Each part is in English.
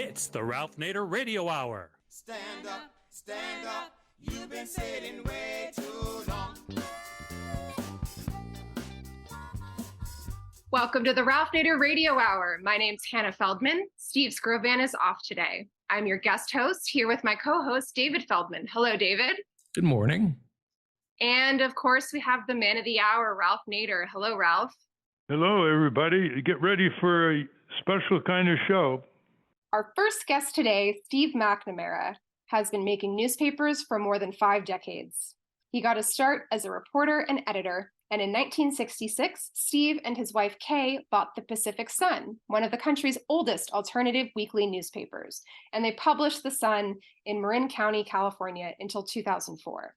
It's the Ralph Nader Radio Hour. Stand up, you've been sitting way too long. Welcome to the Ralph Nader Radio Hour. My name's Hannah Feldman. Steve Scrovan is off today. I'm your guest host here with my co-host, David Feldman. Hello, David. Good morning. And of course, we have the man of the hour, Ralph Nader. Hello, Ralph. Hello, everybody. Get ready for a special kind of show. Our first guest today, Steve McNamara, has been making newspapers for more than 5 decades. He got his start as a reporter and editor, and in 1966, Steve and his wife Kay bought the Pacific Sun, one of the country's oldest alternative weekly newspapers, and they published the Sun in Marin County, California until 2004.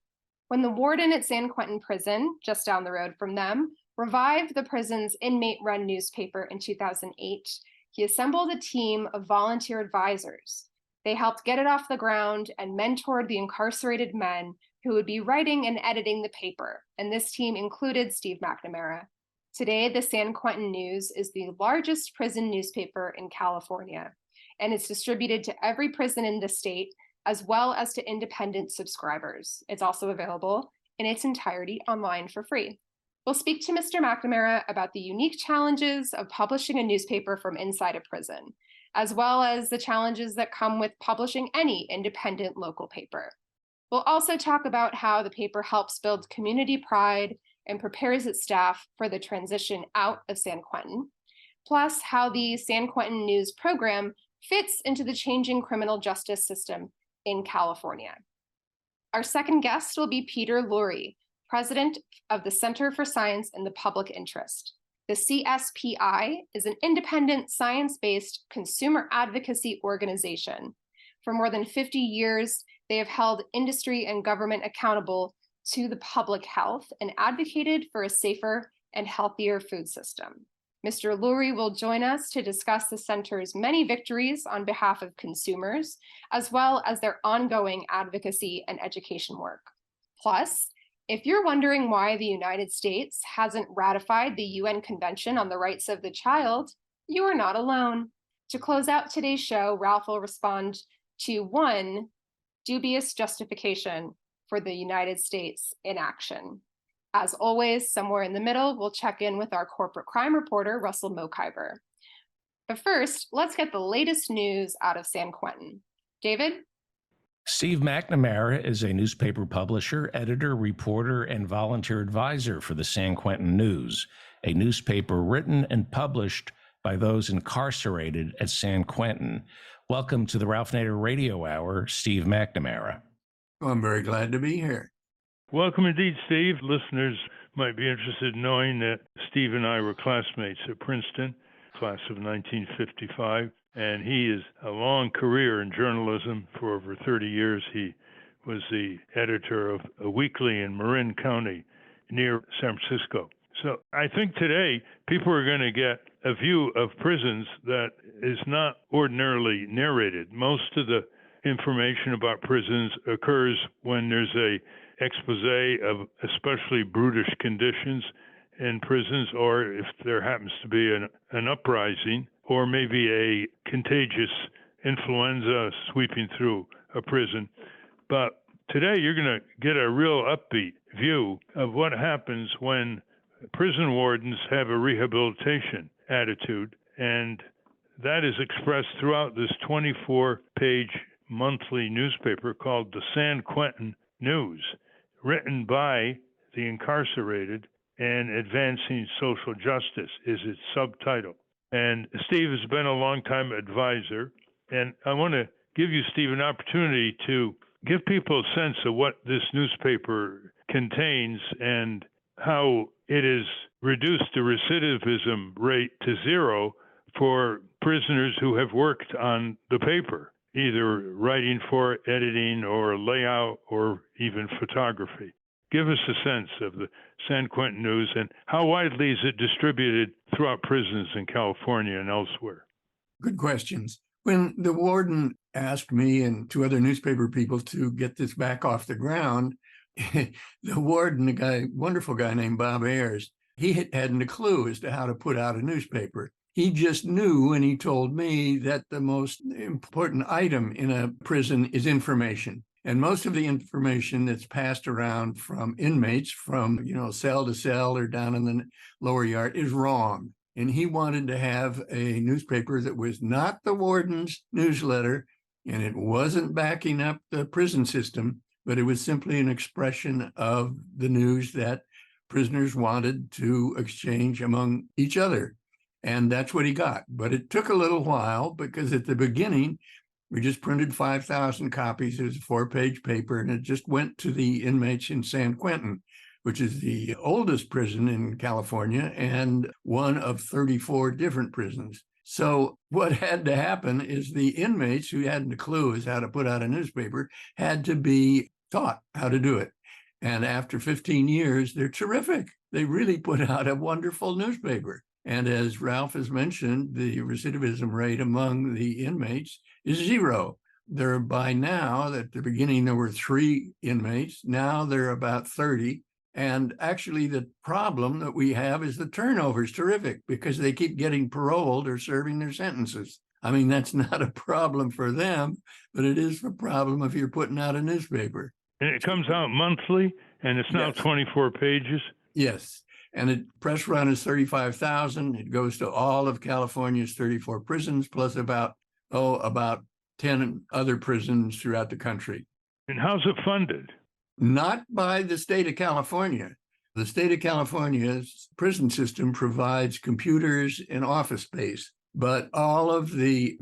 When the warden at San Quentin Prison, just down the road from them, revived the prison's inmate-run newspaper in 2008, he assembled a team of volunteer advisors. They helped get it off the ground and mentored the incarcerated men who would be writing and editing the paper, and this team included Steve McNamara. Today, the San Quentin News is the largest prison newspaper in California, and it's distributed to every prison in the state, as well as to independent subscribers. It's also available in its entirety online for free. We'll speak to Mr. McNamara about the unique challenges of publishing a newspaper from inside a prison, as well as the challenges that come with publishing any independent local paper. We'll also talk about how the paper helps build community pride and prepares its staff for the transition out of San Quentin, plus how the San Quentin News program fits into the changing criminal justice system in California. Our second guest will be Peter Lurie, president of the Center for Science in the Public Interest. The CSPI is an independent, science-based consumer advocacy organization. For more than 50 years, they have held industry and government accountable to the public health and advocated for a safer and healthier food system. Mr. Lurie will join us to discuss the center's many victories on behalf of consumers, as well as their ongoing advocacy and education work. Plus, if you're wondering why the United States hasn't ratified the UN Convention on the Rights of the Child, you are not alone. To close out today's show, Ralph will respond to one dubious justification for the United States inaction. As always, somewhere in the middle, we'll check in with our corporate crime reporter, Russell Mokhiber. But first, let's get the latest news out of San Quentin. David? Steve McNamara is a newspaper publisher, editor, reporter, and volunteer advisor for the San Quentin News, a newspaper written and published by those incarcerated at San Quentin. Welcome to the Ralph Nader Radio Hour, Steve McNamara. Well, I'm very glad to be here. Welcome indeed, Steve. Listeners might be interested in knowing that Steve and I were classmates at Princeton, class of 1955. And he has a long career in journalism. For over 30 years, he was the editor of a weekly in Marin County near San Francisco. So I think today people are going to get a view of prisons that is not ordinarily narrated. Most of the information about prisons occurs when there's a expose of especially brutish conditions in prisons, or if there happens to be an uprising, or maybe a contagious influenza sweeping through a prison. But today you're going to get a real upbeat view of what happens when prison wardens have a rehabilitation attitude, and that is expressed throughout this 24-page monthly newspaper called the San Quentin News, written by the incarcerated and advancing social justice is its subtitle. And Steve has been a longtime advisor, and I want to give you, Steve, an opportunity to give people a sense of what this newspaper contains and how it has reduced the recidivism rate to zero for prisoners who have worked on the paper, either writing for it, editing, or layout, or even photography. Give us a sense of the San Quentin News and how widely is it distributed throughout prisons in California and elsewhere? Good questions. When the warden asked me and 2 other newspaper people to get this back off the ground, the warden, a wonderful guy named Bob Ayers, he hadn't a clue as to how to put out a newspaper. He just knew, and he told me that the most important item in a prison is information. And most of the information that's passed around from inmates from, cell to cell or down in the lower yard is wrong. And he wanted to have a newspaper that was not the warden's newsletter, and it wasn't backing up the prison system, but it was simply an expression of the news that prisoners wanted to exchange among each other. And that's what he got. But it took a little while because at the beginning, we just printed 5,000 copies. It was a 4-page paper, and it just went to the inmates in San Quentin, which is the oldest prison in California and one of 34 different prisons. So what had to happen is the inmates who hadn't a clue as how to put out a newspaper had to be taught how to do it. And after 15 years, they're terrific. They really put out a wonderful newspaper. And as Ralph has mentioned, the recidivism rate among the inmates is 0. There by now, at the beginning, there were 3 inmates. Now there are about 30. And actually, the problem that we have is the turnover is terrific because they keep getting paroled or serving their sentences. I mean, that's not a problem for them, but it is a problem if you're putting out a newspaper. And it comes out monthly, and it's now 24 pages? Yes. And the press run is 35,000. It goes to all of California's 34 prisons, plus about 10 other prisons throughout the country. And how's it funded? Not by the state of California. The state of California's prison system provides computers and office space, but all of the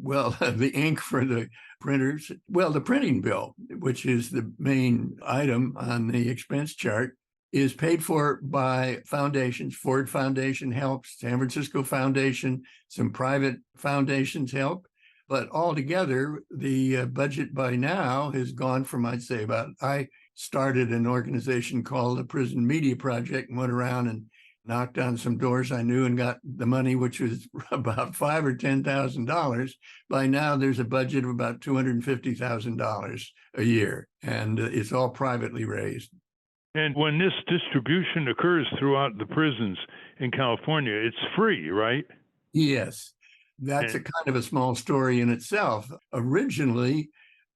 ink for the printers, the printing bill, which is the main item on the expense chart, is paid for by foundations. Ford Foundation helps, San Francisco Foundation, some private foundations help. But altogether, the budget by now has gone from, I'd say, I started an organization called the Prison Media Project and went around and knocked on some doors I knew and got the money, which was about $5,000 or $10,000. By now, there's a budget of about $250,000 a year, and it's all privately raised. And when this distribution occurs throughout the prisons in California, it's free, right? Yes. That's a kind of a small story in itself. Originally,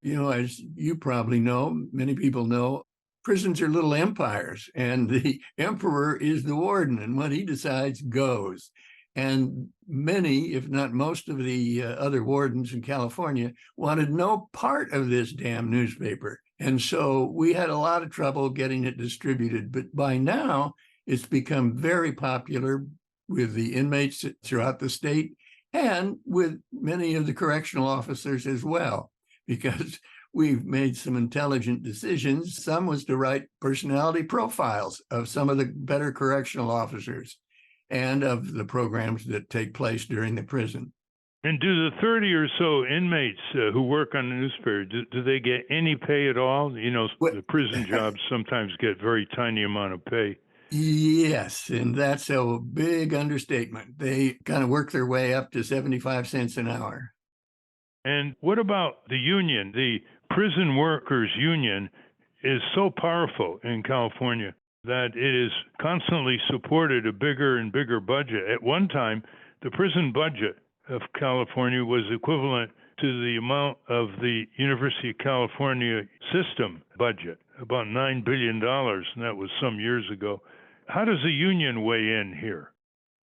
as you probably know, many people know, prisons are little empires, and the emperor is the warden, and what he decides goes. And many, if not most of the other wardens in California wanted no part of this damn newspaper. And so we had a lot of trouble getting it distributed. But by now, it's become very popular with the inmates throughout the state and with many of the correctional officers as well, because we've made some intelligent decisions. Some was to write personality profiles of some of the better correctional officers and of the programs that take place during the prison. And do the 30 or so inmates who work on the newspaper, do they get any pay at all? The prison jobs sometimes get very tiny amount of pay. Yes, and that's a big understatement. They kind of work their way up to 75 cents an hour. And what about the union? The Prison Workers Union is so powerful in California that it has constantly supported a bigger and bigger budget. At one time, the prison budget of California was equivalent to the amount of the University of California system budget, about $9 billion, and that was some years ago. How does the union weigh in here?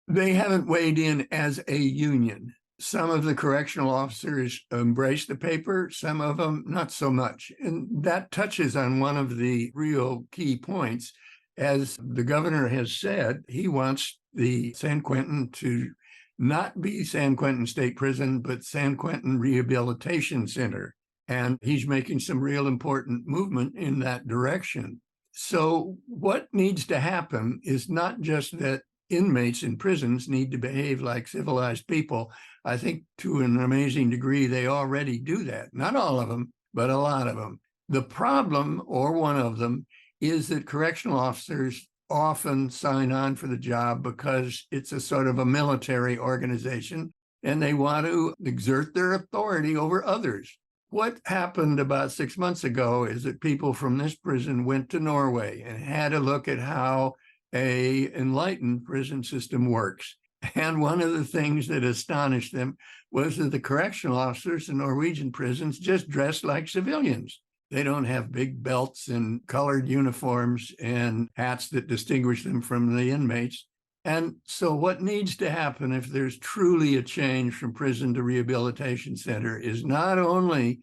They haven't weighed in as a union. Some of the correctional officers embrace the paper, some of them not so much. And that touches on one of the real key points. As the governor has said, he wants the San Quentin to not be San Quentin State Prison, but San Quentin Rehabilitation Center. And he's making some real important movement in that direction. So what needs to happen is not just that inmates in prisons need to behave like civilized people. I think to an amazing degree, they already do that. Not all of them, but a lot of them. The problem, or one of them, is that correctional officers often sign on for the job because it's a sort of a military organization and they want to exert their authority over others. What happened about 6 months ago is that people from this prison went to Norway and had a look at how an enlightened prison system works. And one of the things that astonished them was that the correctional officers in Norwegian prisons just dress like civilians. They don't have big belts and colored uniforms and hats that distinguish them from the inmates. And so what needs to happen if there's truly a change from prison to rehabilitation center is not only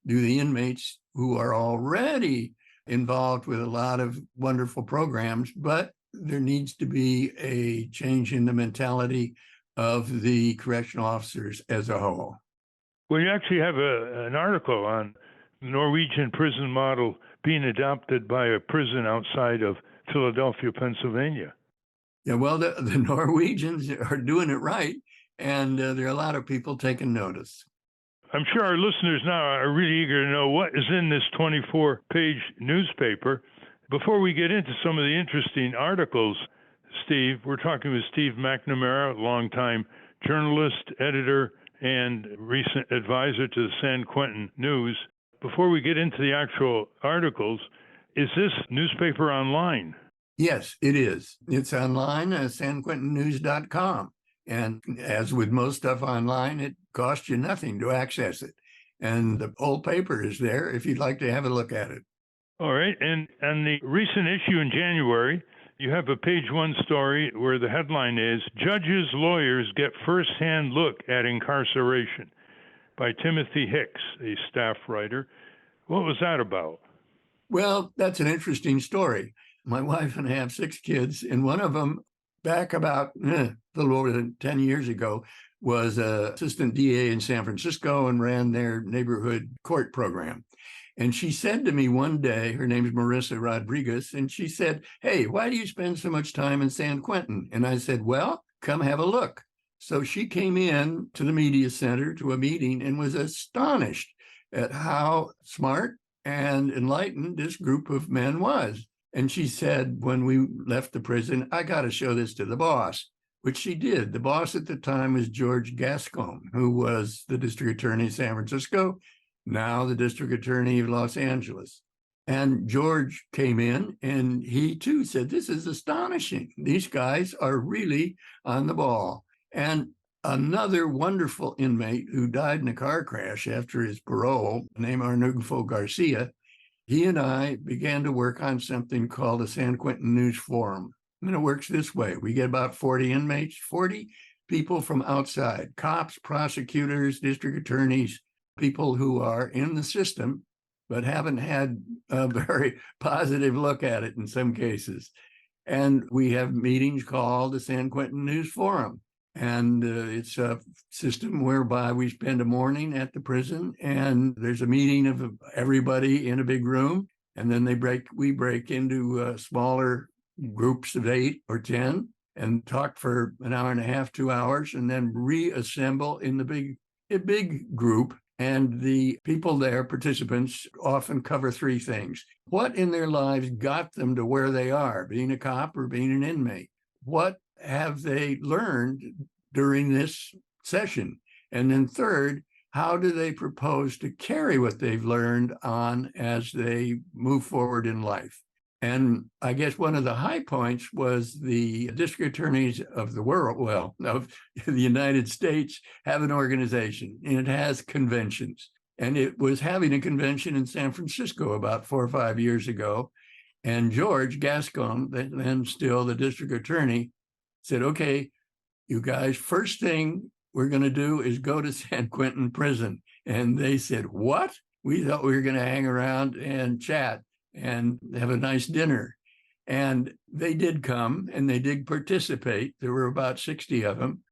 do the inmates who are already involved with a lot of wonderful programs, but there needs to be a change in the mentality of the correctional officers as a whole. Well, you actually have an article on Norwegian prison model being adopted by a prison outside of Philadelphia, Pennsylvania. Yeah, well, the Norwegians are doing it right, and there are a lot of people taking notice. I'm sure our listeners now are really eager to know what is in this 24-page newspaper. Before we get into some of the interesting articles, Steve, we're talking with Steve McNamara, longtime journalist, editor, and recent advisor to the San Quentin News. Before we get into the actual articles, is this newspaper online? Yes, it is. It's online at sanquentinnews.com. And as with most stuff online, it costs you nothing to access it. And the whole paper is there if you'd like to have a look at it. All right. And the recent issue in January, you have a page one story where the headline is Judges' Lawyers Get First-Hand Look at Incarceration by Timothy Hicks, a staff writer. What was that about? Well, that's an interesting story. My wife and I have 6 kids, and one of them, back about a little over 10 years ago, was an assistant DA in San Francisco and ran their neighborhood court program. And she said to me one day, her name is Marissa Rodriguez, and she said, "Hey, why do you spend so much time in San Quentin?" And I said, "Well, come have a look." So she came in to the media center to a meeting and was astonished at how smart and enlightened this group of men was. And she said, when we left the prison, "I got to show this to the boss," which she did. The boss at the time was George Gascon, who was the district attorney of San Francisco, now the district attorney of Los Angeles. And George came in and he too said, "This is astonishing. These guys are really on the ball." And another wonderful inmate who died in a car crash after his parole, named Arnulfo Garcia, he and I began to work on something called the San Quentin News Forum. And it works this way. We get about 40 inmates, 40 people from outside, cops, prosecutors, district attorneys, people who are in the system, but haven't had a very positive look at it in some cases. And we have meetings called the San Quentin News Forum. And it's a system whereby we spend a morning at the prison and there's a meeting of everybody in a big room. And then we break into smaller groups of 8 or 10 and talk for an hour and a half, 2 hours, and then reassemble in a big group. And the people there, participants, often cover 3 things. What in their lives got them to where they are, being a cop or being an inmate? What have they learned during this session? And then third, how do they propose to carry what they've learned on as they move forward in life? And I guess one of the high points was the district attorneys of the world, well, of the United States, have an organization, and it has conventions. And it was having a convention in San Francisco about 4 or 5 years ago. And George Gascon, then still the district attorney, said, "Okay, you guys, first thing we're going to do is go to San Quentin prison." And they said, "What? We thought we were going to hang around and chat and have a nice dinner." And they did come and they did participate. There were about 60 of them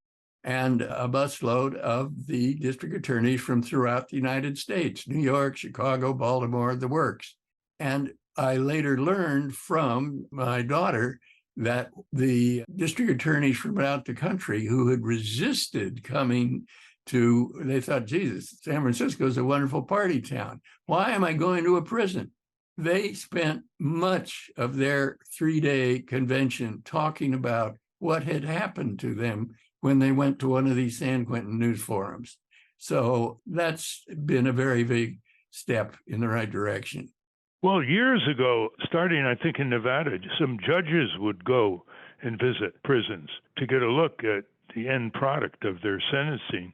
and a busload of the district attorneys from throughout the United States, New York, Chicago, Baltimore, the works. And I later learned from my daughter that the district attorneys from out the country who had resisted coming to, they thought, Jesus, San Francisco is a wonderful party town. Why am I going to a prison? They spent much of their 3-day convention talking about what had happened to them when they went to one of these San Quentin News Forums. So that's been a very big step in the right direction. Well, years ago, starting, I think, in Nevada, some judges would go and visit prisons to get a look at the end product of their sentencing.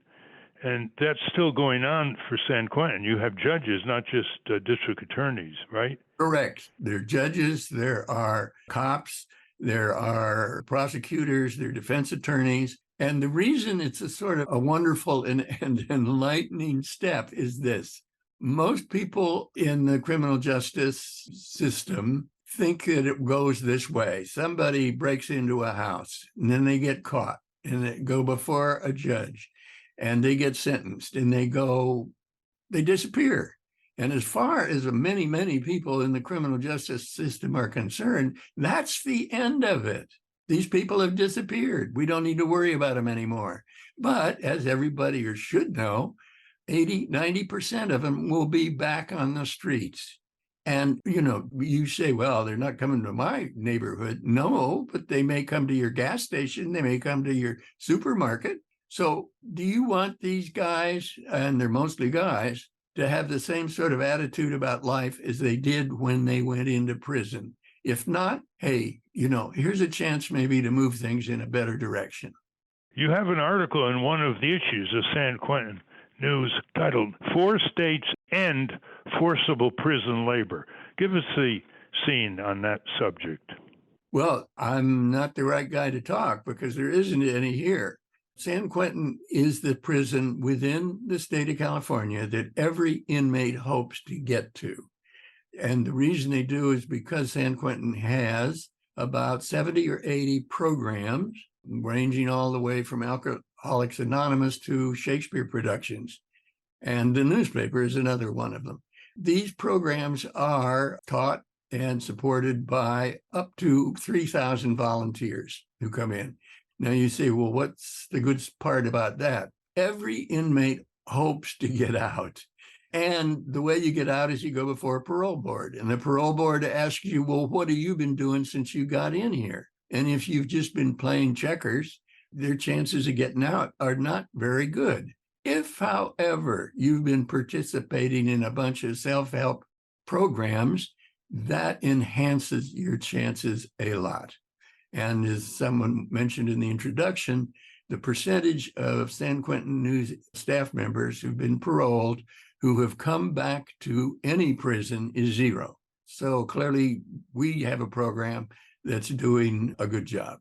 And that's still going on for San Quentin. You have judges, not just district attorneys, right? Correct. There are judges, there are cops, there are prosecutors, there are defense attorneys. And the reason it's a sort of a wonderful and enlightening step is this. Most people in the criminal justice system think that it goes this way. Somebody breaks into a house and then they get caught and they go before a judge and they get sentenced and they disappear. And as far as many, many people in the criminal justice system are concerned, that's the end of it. These people have disappeared. We don't need to worry about them anymore. But as everybody should know, 80–90% of them will be back on the streets. And, you say, well, they're not coming to my neighborhood. No, but they may come to your gas station. They may come to your supermarket. So do you want these guys, and they're mostly guys, to have the same sort of attitude about life as they did when they went into prison? If not, hey, here's a chance maybe to move things in a better direction. You have an article in one of the issues of San Quentin News titled, 4 States End Forcible Prison Labor. Give us the scene on that subject. Well, I'm not the right guy to talk because there isn't any here. San Quentin is the prison within the state of California that every inmate hopes to get to. And the reason they do is because San Quentin has about 70 or 80 programs, ranging all the way from Alcoholics Anonymous to Shakespeare productions. And the newspaper is another one of them. These programs are taught and supported by up to 3,000 volunteers who come in. Now you say, well, what's the good part about that? Every inmate hopes to get out. And the way you get out is you go before a parole board. And the parole board asks you, well, what have you been doing since you got in here? And if you've just been playing checkers, their chances of getting out are not very good. If, however, you've been participating in a bunch of self-help programs, that enhances your chances a lot. And as someone mentioned in the introduction, the percentage of San Quentin News staff members who've been paroled who have come back to any prison is 0. So clearly we have a program that's doing a good job.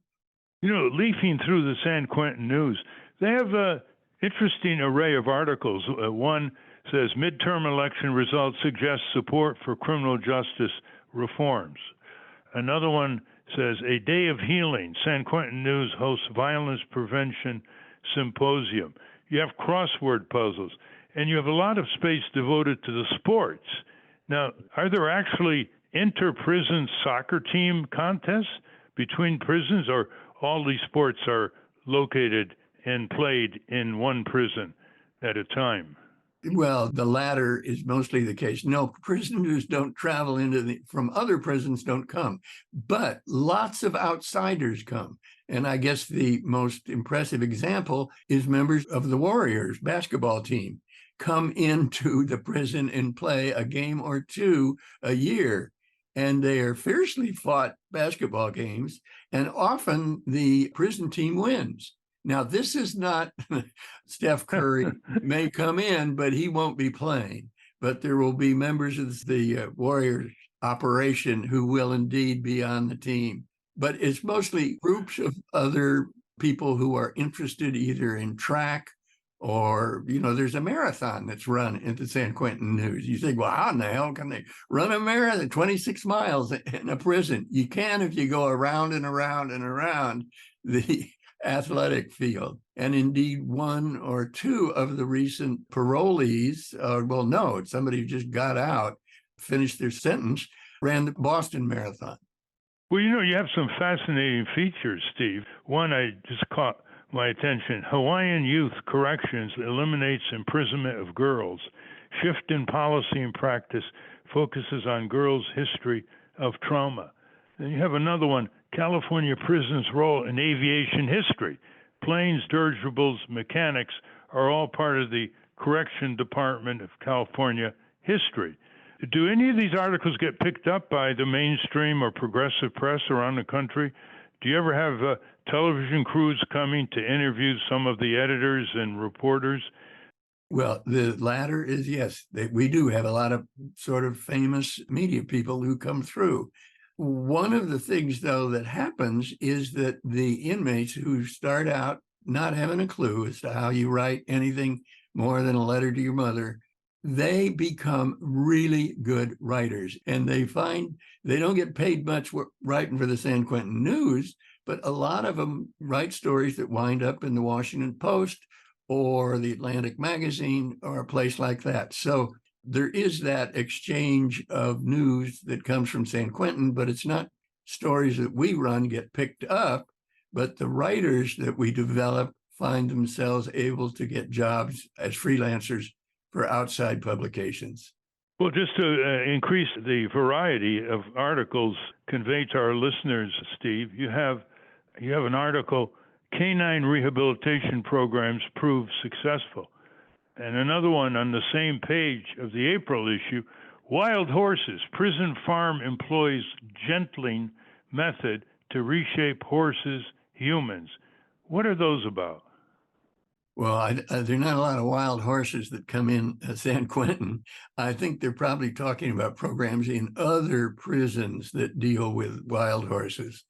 Leafing through the San Quentin News, they have an interesting array of articles. One says midterm election results suggest support for criminal justice reforms. Another one says a day of healing. San Quentin News hosts violence prevention symposium. You have crossword puzzles, and you have a lot of space devoted to the sports. Now, are there actually inter-prison soccer team contests between prisons, or all these sports are located and played in one prison at a time? Well, the latter is mostly the case. No, prisoners don't travel from other prisons don't come, but lots of outsiders come. And I guess the most impressive example is members of the Warriors basketball team come into the prison and play a game or two a year. And they are fiercely fought basketball games, and often the prison team wins. Now, this is not Steph Curry may come in, but he won't be playing. But there will be members of the Warriors operation who will indeed be on the team. But it's mostly groups of other people who are interested either in track or, there's a marathon that's run into San Quentin News. You think, well, how in the hell can they run a marathon 26 miles in a prison? You can if you go around and around and around the athletic field. And indeed, 1 or 2 of the recent parolees, somebody who just got out, finished their sentence, ran the Boston Marathon. Well, you have some fascinating features, Steve. One I just caught my attention. Hawaiian Youth Corrections eliminates imprisonment of girls. Shift in policy and practice focuses on girls' history of trauma. Then you have another one, California prisons' role in aviation history. Planes, dirigibles, mechanics are all part of the Correction Department of California history. Do any of these articles get picked up by the mainstream or progressive press around the country? Do you ever have television crews coming to interview some of the editors and reporters? Well, the latter is yes. We do have a lot of sort of famous media people who come through. One of the things, though, that happens is that the inmates who start out not having a clue as to how you write anything more than a letter to your mother, they become really good writers. And they find they don't get paid much writing for the San Quentin News, but a lot of them write stories that wind up in the Washington Post or the Atlantic Magazine or a place like that. So there is that exchange of news that comes from San Quentin, but it's not stories that we run get picked up, but the writers that we develop find themselves able to get jobs as freelancers for outside publications. Well, just to increase the variety of articles conveyed to our listeners, Steve, you have an article, Canine Rehabilitation Programs Prove Successful. And another one on the same page of the April issue, Wild Horses, Prison Farm Employs Gentling Method to Reshape Horses, Humans. What are those about? Well, there are not a lot of wild horses that come in San Quentin. I think they're probably talking about programs in other prisons that deal with wild horses.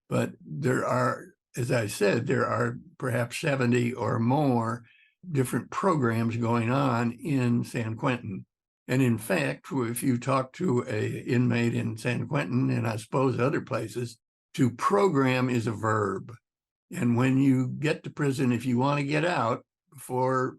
But there are, as I said, there are perhaps 70 or more different programs going on in San Quentin. And in fact, if you talk to an inmate in San Quentin, and I suppose other places, to program is a verb. And when you get to prison, if you want to get out before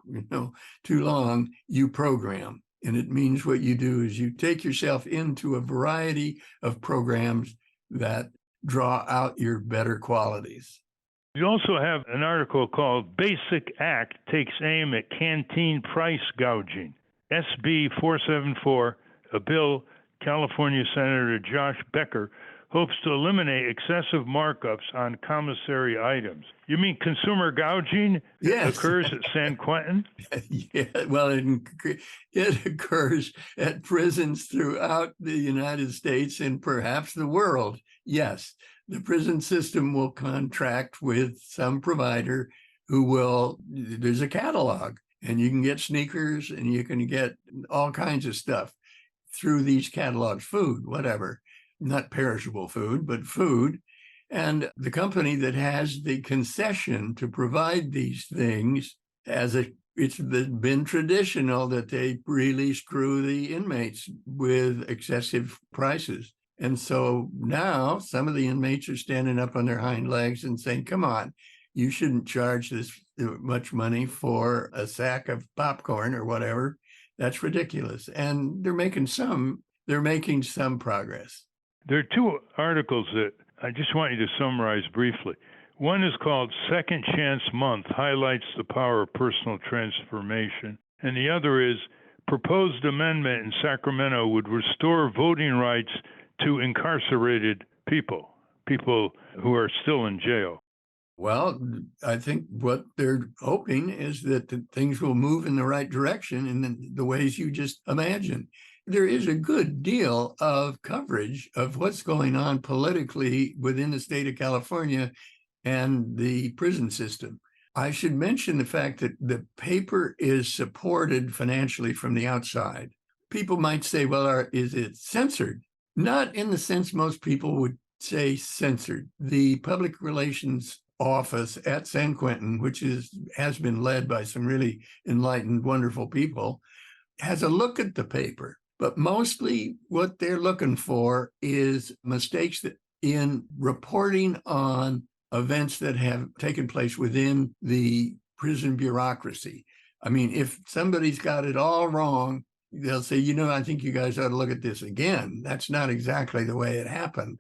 too long, you program. And it means what you do is you take yourself into a variety of programs that draw out your better qualities. You also have an article called Basic Act Takes Aim at Canteen Price Gouging. SB 474, a bill California Senator Josh Becker hopes to eliminate excessive markups on commissary items. You mean consumer gouging occurs at San Quentin? Yeah, well, it occurs at prisons throughout the United States and perhaps the world. Yes, the prison system will contract with some provider there's a catalog, and you can get sneakers and you can get all kinds of stuff through these catalogs, food, whatever. Not perishable food, but food. And the company that has the concession to provide these things, it's been traditional that they really screw the inmates with excessive prices. And so now some of the inmates are standing up on their hind legs and saying, come on, you shouldn't charge this much money for a sack of popcorn or whatever. That's ridiculous. And they're making some progress. There are two articles that I just want you to summarize briefly. One is called Second Chance Month, Highlights the Power of Personal Transformation. And the other is Proposed Amendment in Sacramento would restore voting rights to incarcerated people who are still in jail. Well, I think what they're hoping is that things will move in the right direction in the ways you just imagined. There is a good deal of coverage of what's going on politically within the state of California and the prison system. I should mention the fact that the paper is supported financially from the outside. People might say, well, is it censored? Not in the sense most people would say censored. The public relations office at San Quentin, which has been led by some really enlightened, wonderful people, has a look at the paper. But mostly what they're looking for is mistakes in reporting on events that have taken place within the prison bureaucracy. I mean, if somebody's got it all wrong, they'll say, I think you guys ought to look at this again. That's not exactly the way it happened.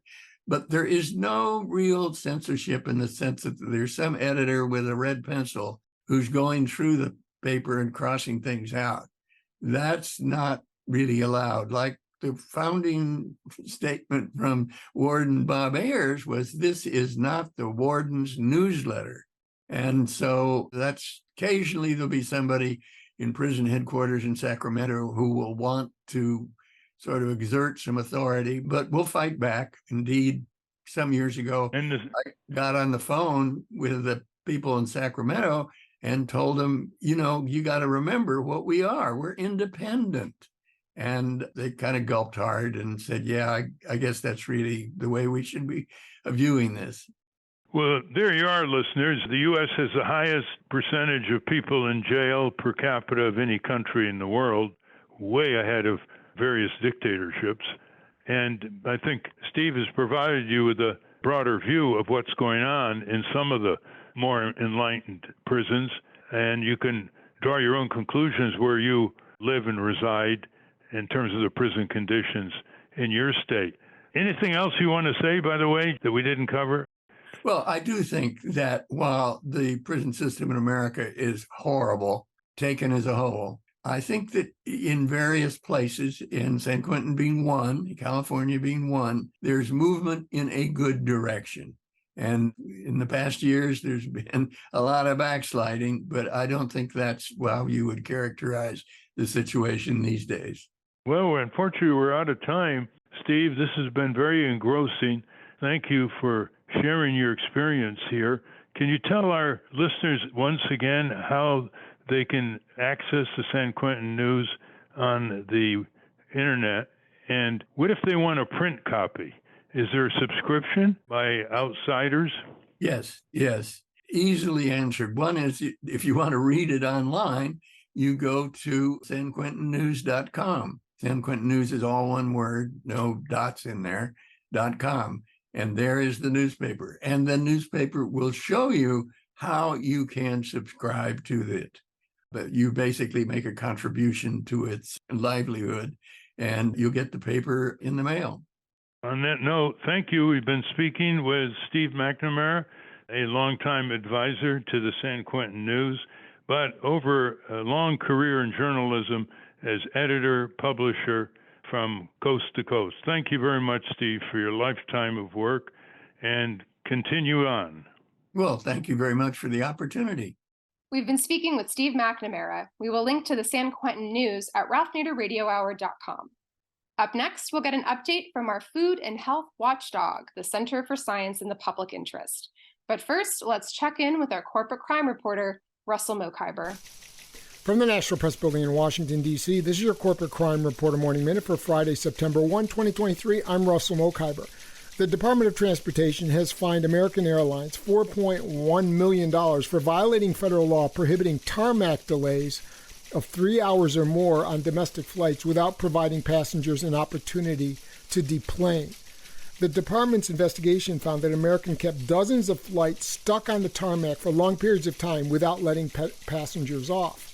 But there is no real censorship in the sense that there's some editor with a red pencil who's going through the paper and crossing things out. That's not really allowed. Like the founding statement from Warden Bob Ayers was, this is not the warden's newsletter. And so that's occasionally there'll be somebody in prison headquarters in Sacramento who will want to sort of exert some authority, but we'll fight back. Indeed, some years ago, And I got on the phone with the people in Sacramento and told them, you got to remember what we are. We're independent. And they kind of gulped hard and said, yeah, I guess that's really the way we should be viewing this. well, there you are, listeners. The U.S. has the highest percentage of people in jail per capita of any country in the world, way ahead of various dictatorships. And I think Steve has provided you with a broader view of what's going on in some of the more enlightened prisons, and you can draw your own conclusions where you live and reside in terms of the prison conditions in your state. Anything else you want to say, by the way, that we didn't cover? Well, I do think that while the prison system in America is horrible, taken as a whole, I think that in various places, in San Quentin being one, California being one, there's movement in a good direction. And in the past years, there's been a lot of backsliding, but I don't think that's how you would characterize the situation these days. Well, unfortunately, we're out of time. Steve, this has been very engrossing. Thank you for sharing your experience here. Can you tell our listeners once again how they can access the San Quentin News on the internet? And what if they want a print copy? Is there a subscription by outsiders? Yes. Easily answered. One is if you want to read it online, you go to sanquentinnews.com. San Quentin News is all one word, no dots in there, .com. And there is the newspaper. And the newspaper will show you how you can subscribe to it. But you basically make a contribution to its livelihood, and you'll get the paper in the mail. On that note, thank you. We've been speaking with Steve McNamara, a longtime advisor to the San Quentin News, but over a long career in journalism as editor, publisher from coast to coast. Thank you very much, Steve, for your lifetime of work, and continue on. Well, thank you very much for the opportunity. We've been speaking with Steve McNamara. We will link to the San Quentin News at ralphnaderradiohour.com. Up next, we'll get an update from our food and health watchdog, the Center for Science in the Public Interest. But first, let's check in with our corporate crime reporter, Russell Mokhiber. From the National Press Building in Washington, D.C., this is your Corporate Crime Reporter Morning Minute for Friday, September 1, 2023. I'm Russell Mokhiber. The Department of Transportation has fined American Airlines $4.1 million for violating federal law prohibiting tarmac delays of 3 hours or more on domestic flights without providing passengers an opportunity to deplane. The department's investigation found that American kept dozens of flights stuck on the tarmac for long periods of time without letting passengers off.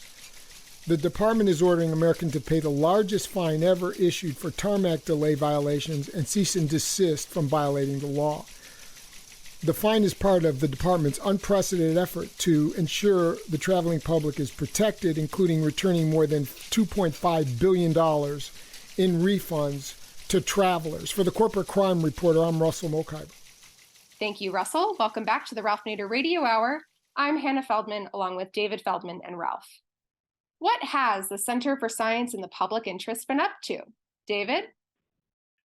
The department is ordering American to pay the largest fine ever issued for tarmac delay violations and cease and desist from violating the law. The fine is part of the department's unprecedented effort to ensure the traveling public is protected, including returning more than $2.5 billion in refunds to travelers. For the Corporate Crime Reporter, I'm Russell Mokhiber. Thank you, Russell. Welcome back to the Ralph Nader Radio Hour. I'm Hannah Feldman, along with David Feldman and Ralph. What has the Center for Science in the Public Interest been up to? David?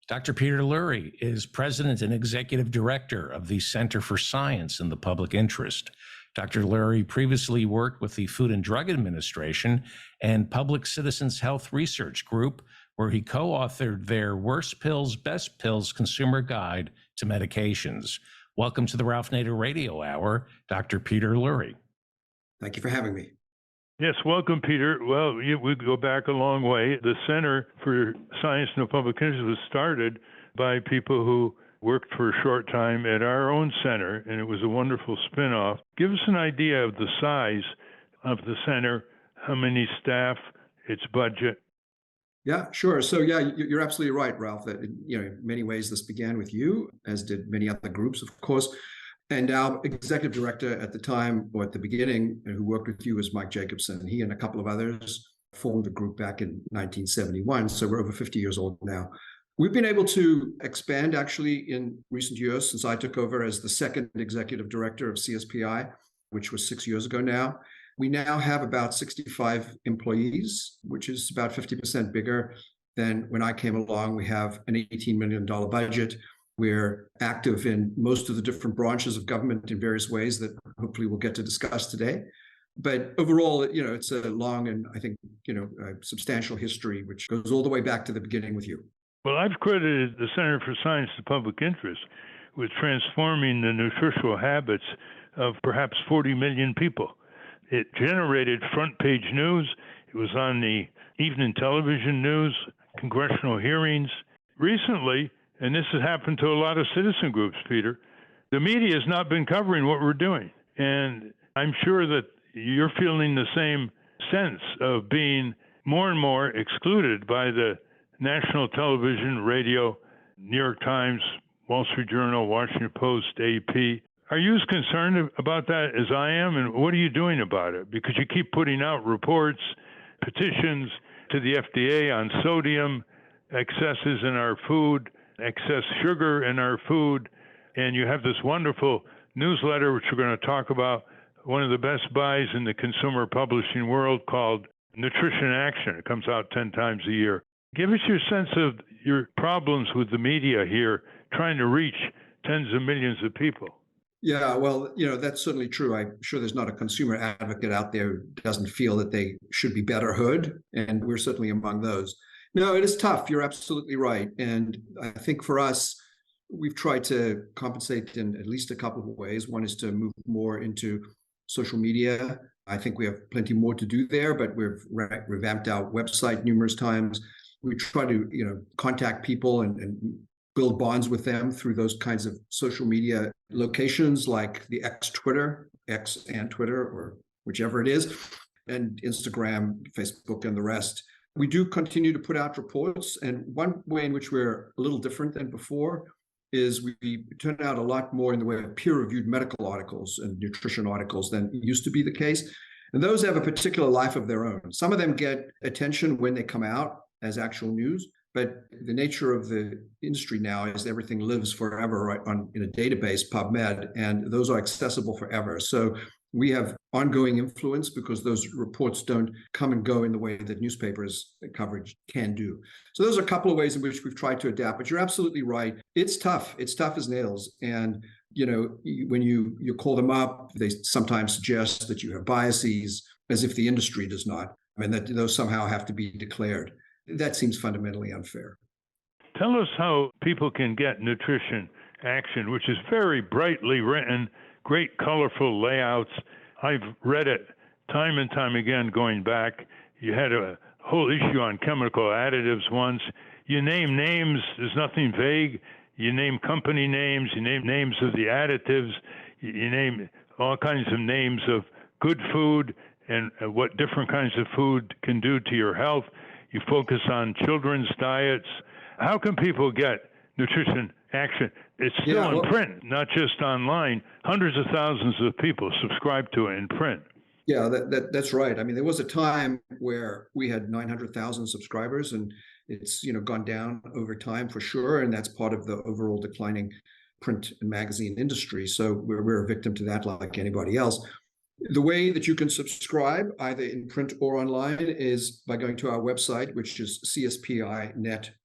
Dr. Peter Lurie is president and executive director of the Center for Science in the Public Interest. Dr. Lurie previously worked with the Food and Drug Administration and Public Citizens Health Research Group, where he co-authored their Worst Pills, Best Pills Consumer Guide to Medications. Welcome to the Ralph Nader Radio Hour, Dr. Peter Lurie. Thank you for having me. Yes, welcome, Peter. Well, we go back a long way. The Center for Science in the Public Interest was started by people who worked for a short time at our own center, and it was a wonderful spinoff. Give us an idea of the size of the center, how many staff, its budget. Yeah, sure. So, you're absolutely right, Ralph, that in many ways this began with you, as did many other groups, of course. And our executive director at the time, or at the beginning, who worked with you, was Mike Jacobson. He and a couple of others formed the group back in 1971. So we're over 50 years old now. We've been able to expand actually in recent years since I took over as the second executive director of CSPI, which was 6 years ago now. We now have about 65 employees, which is about 50% bigger than when I came along. We have an $18 million budget. We're active in most of the different branches of government in various ways that hopefully we'll get to discuss today. But overall, it's a long and I think, a substantial history, which goes all the way back to the beginning with you. Well, I've credited the Center for Science and Public Interest with transforming the nutritional habits of perhaps 40 million people. It generated front page news. It was on the evening television news, congressional hearings. Recently, and this has happened to a lot of citizen groups, Peter, the media has not been covering what we're doing. And I'm sure that you're feeling the same sense of being more and more excluded by the national television, radio, New York Times, Wall Street Journal, Washington Post, AP. Are you as concerned about that as I am? And what are you doing about it? Because you keep putting out reports, petitions to the FDA on sodium, excesses in our food, excess sugar in our food. And you have this wonderful newsletter, which we're going to talk about, one of the best buys in the consumer publishing world, called NutritionAction. It comes out 10 times a year. Give us your sense of your problems with the media here, trying to reach tens of millions of people. Yeah, well, that's certainly true. I'm sure there's not a consumer advocate out there who doesn't feel that they should be better heard, and we're certainly among those. No, it is tough. You're absolutely right. And I think for us, we've tried to compensate in at least a couple of ways. One is to move more into social media. I think we have plenty more to do there, but we've revamped our website numerous times. We try to, contact people and build bonds with them through those kinds of social media locations like the X and Twitter, or whichever it is, and Instagram, Facebook, and the rest. We do continue to put out reports. And one way in which we're a little different than before is we turn out a lot more in the way of peer-reviewed medical articles and nutrition articles than used to be the case. And those have a particular life of their own. Some of them get attention when they come out as actual news, but the nature of the industry now is everything lives forever in a database, PubMed, and those are accessible forever. So we have ongoing influence because those reports don't come and go in the way that newspapers coverage can do. So those are a couple of ways in which we've tried to adapt, but you're absolutely right. It's tough. It's tough as nails. And, when you call them up, they sometimes suggest that you have biases as if the industry does not, and that those somehow have to be declared. That seems fundamentally unfair. Tell us how people can get Nutrition Action, which is very brightly written, great colorful layouts. I've read it time and time again going back. You had a whole issue on chemical additives once. You name names. There's nothing vague. You name company names. You name names of the additives. You name all kinds of names of good food and what different kinds of food can do to your health. You focus on children's diets. How can people get Nutrition Action? It's still in print, not just online. Hundreds of thousands of people subscribe to it in print. Yeah, that's right. I mean, there was a time where we had 900,000 subscribers, and it's gone down over time for sure, and that's part of the overall declining print and magazine industry. So we're a victim to that, like anybody else. The way that you can subscribe, either in print or online, is by going to our website, which is CSPInet.org.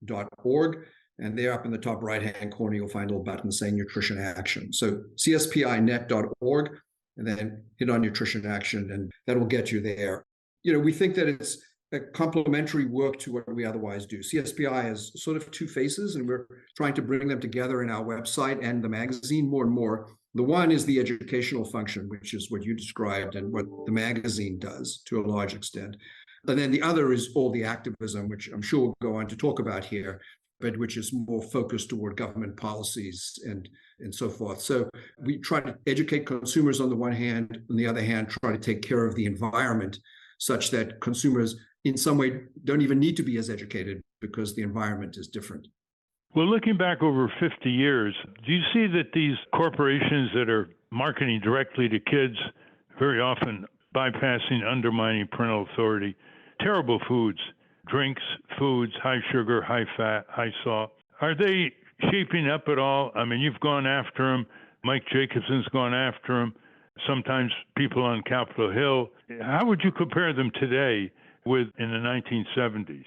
And there up in the top right-hand corner, you'll find a little button saying Nutrition Action. So CSPInet.org, and then hit on Nutrition Action, and that will get you there. We think that it's a complementary work to what we otherwise do. CSPI has sort of two faces, and we're trying to bring them together in our website and the magazine more and more. The one is the educational function, which is what you described and what the magazine does to a large extent. And then the other is all the activism, which I'm sure we'll go on to talk about here, but which is more focused toward government policies and so forth. So we try to educate consumers on the one hand, on the other hand, try to take care of the environment such that consumers in some way don't even need to be as educated because the environment is different. Well, looking back over 50 years, do you see that these corporations that are marketing directly to kids, very often bypassing, undermining parental authority, terrible foods, drinks, foods, high sugar, high fat, high salt, are they shaping up at all? I mean, you've gone after them. Mike Jacobson's gone after them. Sometimes people on Capitol Hill. How would you compare them today with in the 1970s?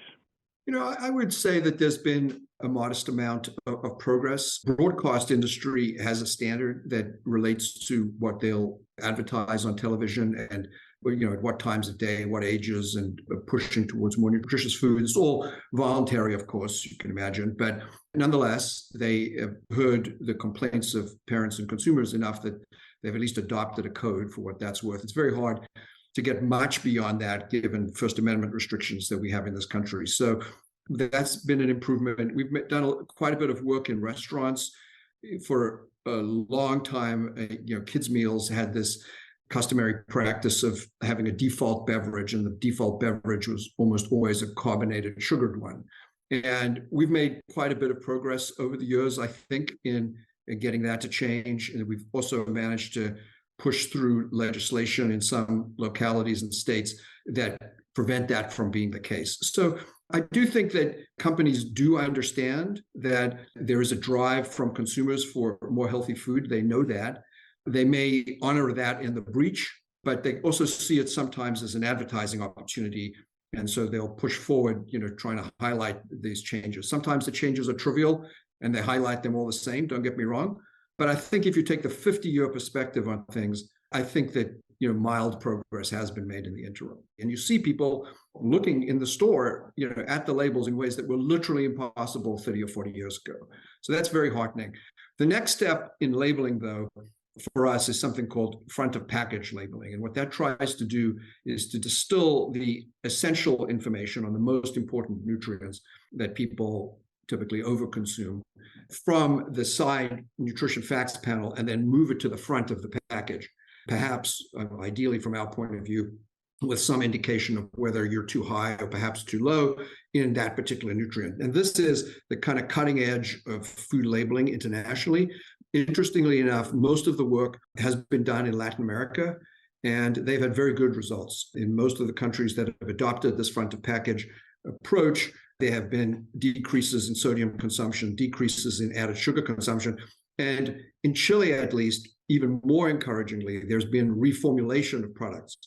I would say that there's been a modest amount of progress. Broadcast industry has a standard that relates to what they'll advertise on television and at what times of day, what ages, and pushing towards more nutritious food. It's all voluntary, of course, you can imagine. But nonetheless, they have heard the complaints of parents and consumers enough that they've at least adopted a code for what that's worth. It's very hard to get much beyond that, given First Amendment restrictions that we have in this country. So that's been an improvement. We've done quite a bit of work in restaurants for a long time. Kids' meals had this customary practice of having a default beverage, and the default beverage was almost always a carbonated, sugared one. And we've made quite a bit of progress over the years, I think, in getting that to change. And we've also managed to push through legislation in some localities and states that prevent that from being the case. So I do think that companies do understand that there is a drive from consumers for more healthy food. They know that. They may honor that in the breach, but they also see it sometimes as an advertising opportunity. And so they'll push forward, trying to highlight these changes. Sometimes the changes are trivial and they highlight them all the same, don't get me wrong. But I think if you take the 50-year perspective on things, I think that mild progress has been made in the interim. And you see people looking in the store, at the labels in ways that were literally impossible 30 or 40 years ago. So that's very heartening. The next step in labeling, though, for us is something called front of package labeling. And what that tries to do is to distill the essential information on the most important nutrients that people typically overconsume from the side nutrition facts panel and then move it to the front of the package. Perhaps, ideally from our point of view, with some indication of whether you're too high or perhaps too low in that particular nutrient. And this is the kind of cutting edge of food labeling internationally. Interestingly enough, most of the work has been done in Latin America, and they've had very good results. In most of the countries that have adopted this front of package approach, there have been decreases in sodium consumption, decreases in added sugar consumption. And in Chile, at least, even more encouragingly, there's been reformulation of products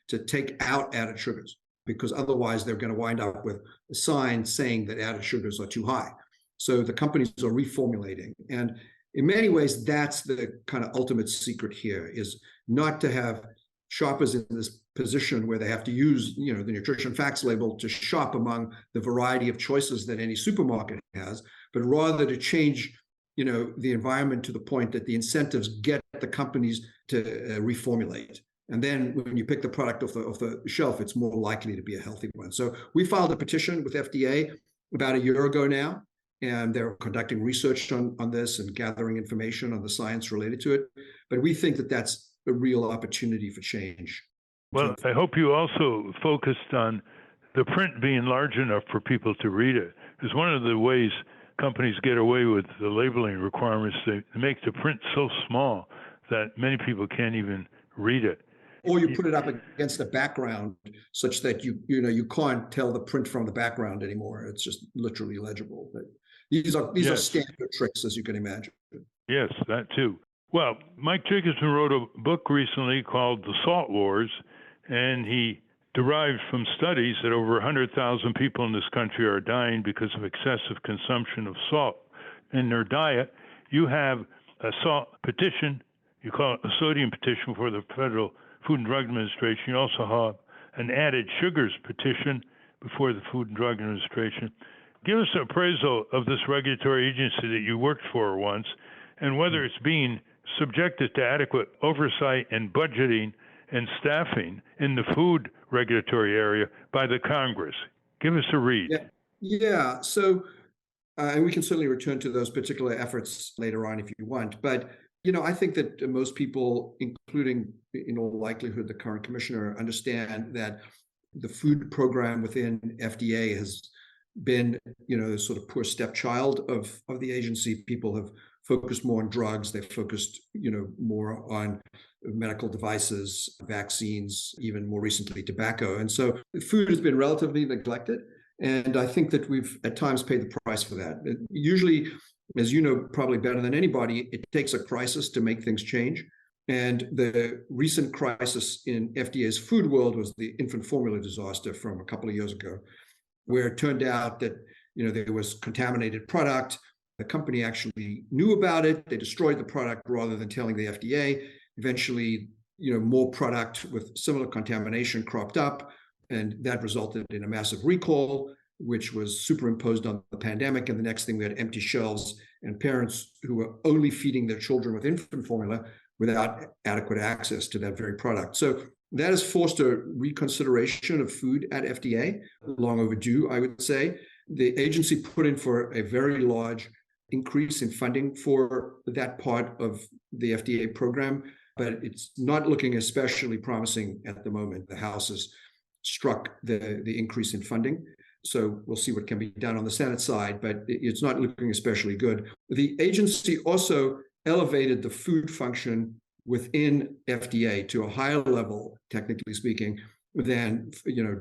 to take out added sugars, because otherwise they're going to wind up with a sign saying that added sugars are too high. So the companies are reformulating. And in many ways, that's the kind of ultimate secret here, is not to have shoppers in this position where they have to use, the nutrition facts label to shop among the variety of choices that any supermarket has, but rather to change, the environment to the point that the incentives get the companies to reformulate. And then when you pick the product off the shelf, it's more likely to be a healthy one. So we filed a petition with FDA about a year ago now, and they're conducting research on this and gathering information on the science related to it. But we think that that's a real opportunity for change. Well, I hope you also focused on the print being large enough for people to read it. Because one of the ways companies get away with the labeling requirements, they make the print so small that many people can't even read it. Or you put it up against a background such that you can't tell the print from the background anymore. It's just literally legible. But these are standard tricks, as you can imagine. Yes, that too. Well, Mike Jacobson wrote a book recently called The Salt Wars, and he derived from studies that over 100,000 people in this country are dying because of excessive consumption of salt in their diet. You have a salt petition, you call it a sodium petition for the Federal Food and Drug Administration. You also have an added sugars petition before the Food and Drug Administration. Give us an appraisal of this regulatory agency that you worked for once, and whether it's being subjected to adequate oversight and budgeting and staffing in the food regulatory area by the Congress. Give us a read. Yeah. So, and we can certainly return to those particular efforts later on if you want. But, I think that most people, including in all likelihood the current commissioner, understand that the food program within FDA has been, sort of poor stepchild of the agency. People have focused more on drugs. They've focused, more on medical devices, vaccines, even more recently tobacco. And so food has been relatively neglected. And I think that we've at times paid the price for that. Usually, as you know, probably better than anybody, it takes a crisis to make things change. And the recent crisis in FDA's food world was the infant formula disaster from a couple of years ago. where it turned out that there was contaminated product. The company actually knew about it. They destroyed the product rather than telling the FDA. Eventually, more product with similar contamination cropped up, and that resulted in a massive recall, which was superimposed on the pandemic. And the next thing, we had empty shelves and parents who were only feeding their children with infant formula without adequate access to that very product. So that has forced a reconsideration of food at FDA, long overdue, I would say. The agency put in for a very large increase in funding for that part of the FDA program, but it's not looking especially promising at the moment. The House has struck the increase in funding. So we'll see what can be done on the Senate side, but it's not looking especially good. The agency also elevated the food function within FDA to a higher level, technically speaking, than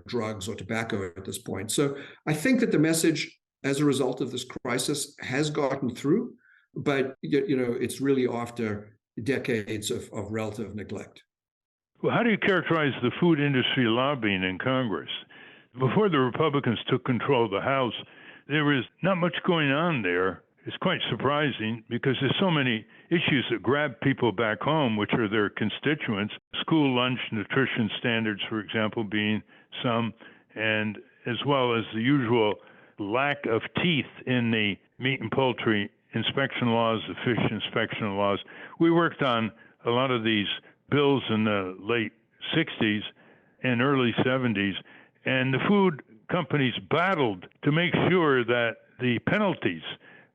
drugs or tobacco at this point. So I think that the message as a result of this crisis has gotten through, but it's really after decades of relative neglect. Well, how do you characterize the food industry lobbying in Congress? Before the Republicans took control of the House, there was not much going on there. It's quite surprising because there's so many issues that grab people back home, which are their constituents. School lunch nutrition standards, for example, being some, and as well as the usual lack of teeth in the meat and poultry inspection laws, the fish inspection laws. We worked on a lot of these bills in the late 60s and early 70s, and the food companies battled to make sure that the penalties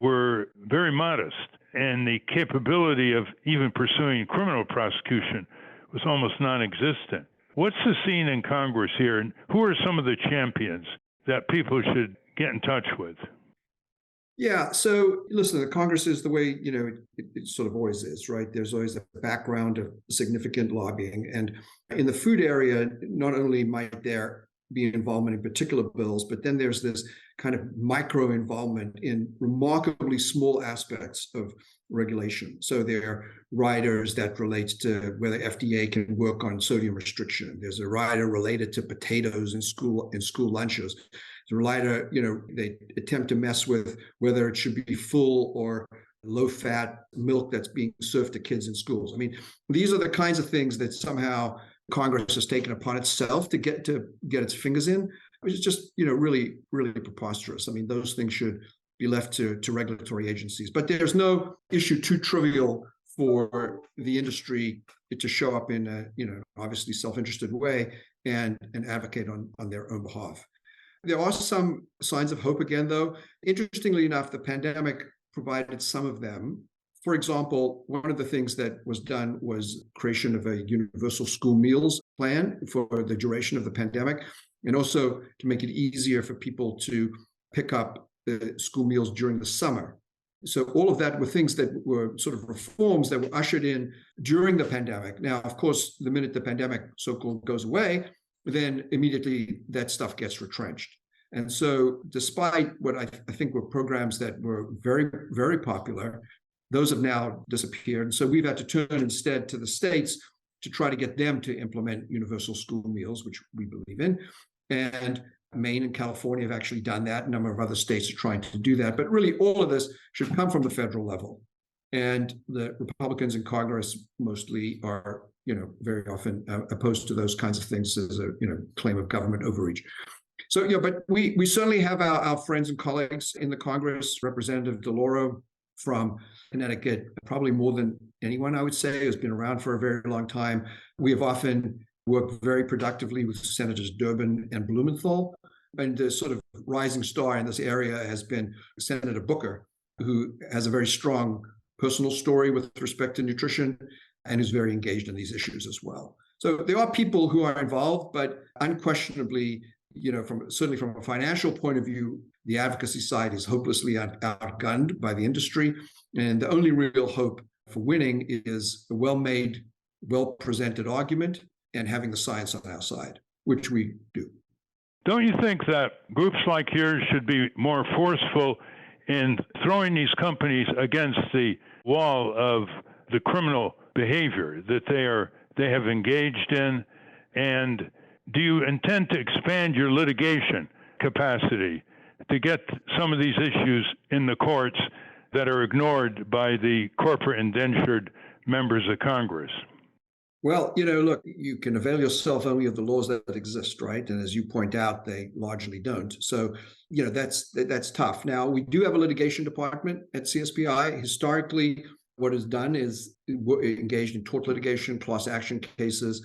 were very modest, and the capability of even pursuing criminal prosecution was almost non-existent. What's the scene in Congress here, and who are some of the champions that people should get in touch with? Yeah, so listen, the Congress is the way, it sort of always is, right? There's always a background of significant lobbying. And in the food area, not only might there be involvement in particular bills, but then there's this kind of micro involvement in remarkably small aspects of regulation. So there are riders that relates to whether FDA can work on sodium restriction. There's a rider related to potatoes in school lunches. The rider, they attempt to mess with whether it should be full or low-fat milk that's being served to kids in schools. I mean, these are the kinds of things that somehow Congress has taken upon itself to get its fingers in, which is just, really, really preposterous. I mean, those things should be left to regulatory agencies. But there's no issue too trivial for the industry to show up in a, obviously self-interested way and advocate on their own behalf. There are some signs of hope again, though. Interestingly enough, the pandemic provided some of them. For example, one of the things that was done was creation of a universal school meals plan for the duration of the pandemic, and also to make it easier for people to pick up the school meals during the summer. So all of that were things that were sort of reforms that were ushered in during the pandemic. Now, of course, the minute the pandemic so-called goes away, then immediately that stuff gets retrenched. And so despite what I think were programs that were very, very popular, those have now disappeared. And so we've had to turn instead to the states to try to get them to implement universal school meals, which we believe in. And Maine and California have actually done that. A number of other states are trying to do that. But really, all of this should come from the federal level. And the Republicans in Congress mostly are, very often opposed to those kinds of things as a, claim of government overreach. So, but we certainly have our friends and colleagues in the Congress. Representative DeLauro from Connecticut, probably more than anyone, I would say, has been around for a very long time. We have often worked very productively with Senators Durbin and Blumenthal. And the sort of rising star in this area has been Senator Booker, who has a very strong personal story with respect to nutrition and is very engaged in these issues as well. So there are people who are involved, but unquestionably, certainly from a financial point of view, the advocacy side is hopelessly outgunned by the industry. And the only real hope for winning is a well-made, well-presented argument and having the science on our side, which we do. Don't you think that groups like yours should be more forceful in throwing these companies against the wall of the criminal behavior that they have engaged in? And do you intend to expand your litigation capacity to get some of these issues in the courts that are ignored by the corporate indentured members of Congress? Well, look, you can avail yourself only of the laws that exist, right? And as you point out, they largely don't. So, that's tough. Now, we do have a litigation department at CSPI. Historically, what is done is engaged in tort litigation, class action cases,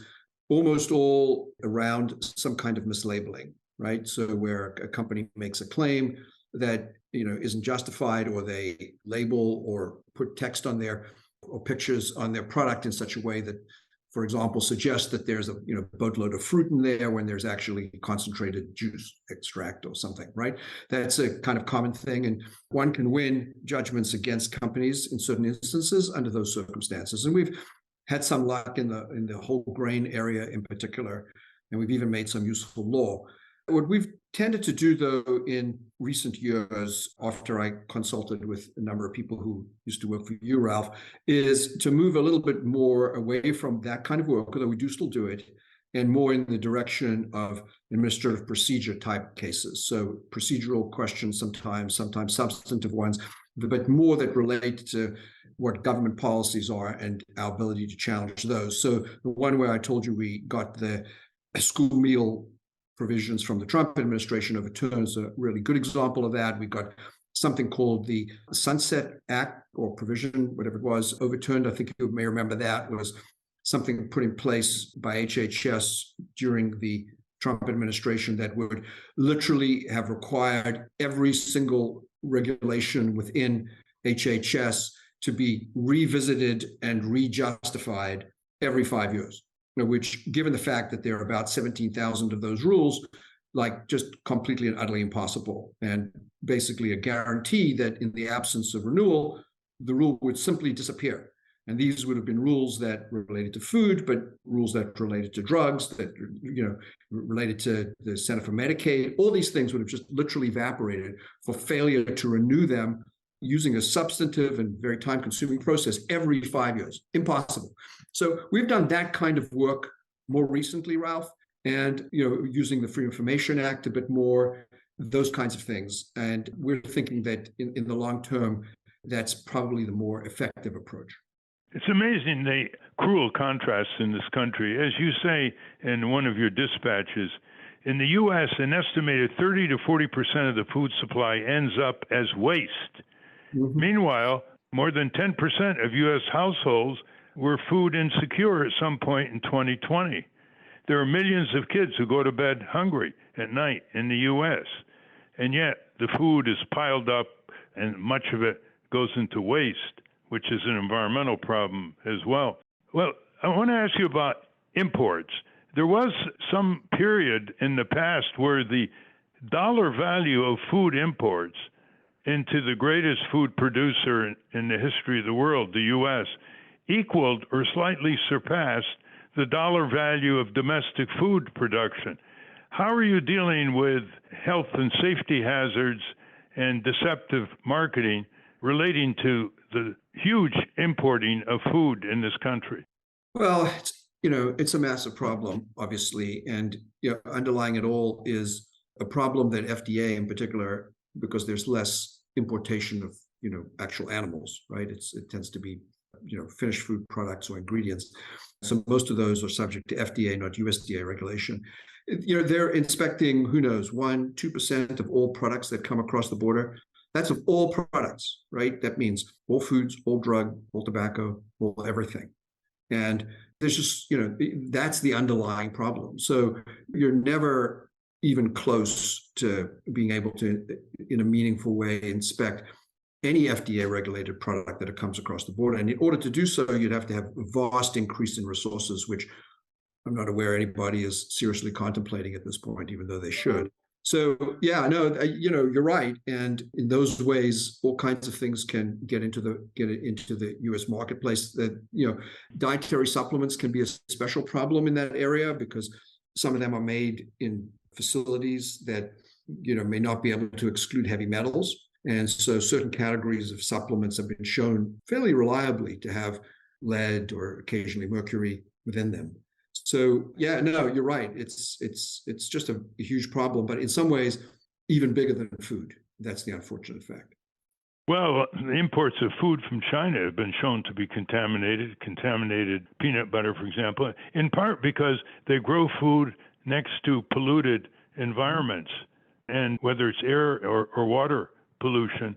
almost all around some kind of mislabeling, right? So where a company makes a claim that, isn't justified, or they label or put text on their or pictures on their product in such a way that, for example, suggests that there's a boatload of fruit in there when there's actually concentrated juice extract or something, right? That's a kind of common thing, and one can win judgments against companies in certain instances under those circumstances. And we've had some luck in the whole grain area in particular, and we've even made some useful law. What we've tended to do, though, in recent years, after I consulted with a number of people who used to work for you, Ralph, is to move a little bit more away from that kind of work, although we do still do it, and more in the direction of administrative procedure type cases. So procedural questions sometimes substantive ones, but more that relate to what government policies are and our ability to challenge those. So the one where I told you we got the school meal provisions from the Trump administration overturned is a really good example of that. We got something called the Sunset Act or provision, whatever it was, overturned. I think you may remember that was something put in place by HHS during the Trump administration that would literally have required every single regulation within HHS to be revisited and rejustified every 5 years. Which, given the fact that there are about 17,000 of those rules, just completely and utterly impossible, and basically a guarantee that in the absence of renewal, the rule would simply disappear. And these would have been rules that related to food, but rules that related to drugs, that related to the Center for Medicaid. All these things would have just literally evaporated for failure to renew them using a substantive and very time-consuming process every 5 years. Impossible. So we've done that kind of work more recently, Ralph, and using the Free Information Act a bit more, those kinds of things. And we're thinking that in the long term, that's probably the more effective approach. It's amazing the cruel contrasts in this country. As you say in one of your dispatches, in the U.S., an estimated 30 to 40% of the food supply ends up as waste. Mm-hmm. Meanwhile, more than 10% of U.S. households were food insecure at some point in 2020. There are millions of kids who go to bed hungry at night in the U.S., and yet the food is piled up and much of it goes into waste, which is an environmental problem as well. Well, I want to ask you about imports. There was some period in the past where the dollar value of food imports into the greatest food producer in the history of the world, the U.S., equaled or slightly surpassed the dollar value of domestic food production. How are you dealing with health and safety hazards and deceptive marketing relating to the huge importing of food in this country? Well, it's a massive problem, obviously, and underlying it all is a problem that FDA in particular, because there's less importation of actual animals, right? It tends to be finished food products or ingredients. So most of those are subject to FDA, not USDA regulation. They're inspecting, who knows, 1-2% of all products that come across the border. That's of all products, right? That means all foods, all drug, all tobacco, all everything. And there's just, that's the underlying problem. So you're never even close to being able to, in a meaningful way, inspect any FDA-regulated product that comes across the border. And in order to do so, you'd have to have a vast increase in resources, which I'm not aware anybody is seriously contemplating at this point, even though they should. So, you're right. And in those ways, all kinds of things can get into the U.S. marketplace. That dietary supplements can be a special problem in that area because some of them are made in facilities that may not be able to exclude heavy metals. And so certain categories of supplements have been shown fairly reliably to have lead or occasionally mercury within them. So, you're right. It's just a huge problem. But in some ways, even bigger than food. That's the unfortunate fact. Well, the imports of food from China have been shown to be contaminated peanut butter, for example, in part because they grow food next to polluted environments, and whether it's air or water pollution.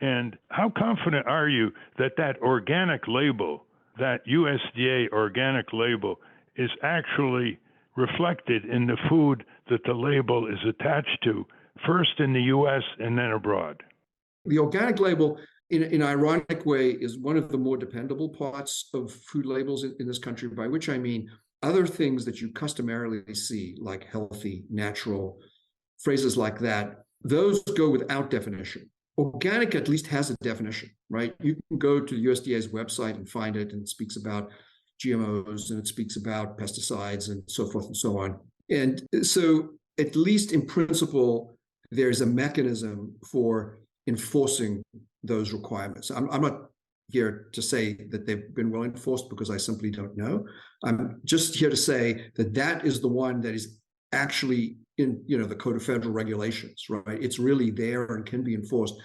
And how confident are you that that organic label, that USDA organic label, is actually reflected in the food that the label is attached to, first in the U.S. and then abroad? The organic label, in an ironic way, is one of the more dependable parts of food labels in this country, by which I mean other things that you customarily see, like healthy, natural, phrases like that, those go without definition. Organic at least has a definition, right? You can go to the USDA's website and find it, and it speaks about GMOs and it speaks about pesticides and so forth and so on. And so at least in principle, there's a mechanism for enforcing those requirements. I'm not here to say that they've been well enforced because I simply don't know. I'm just here to say that that is the one that is actually in the Code of Federal Regulations, right? It's really there and can be enforced.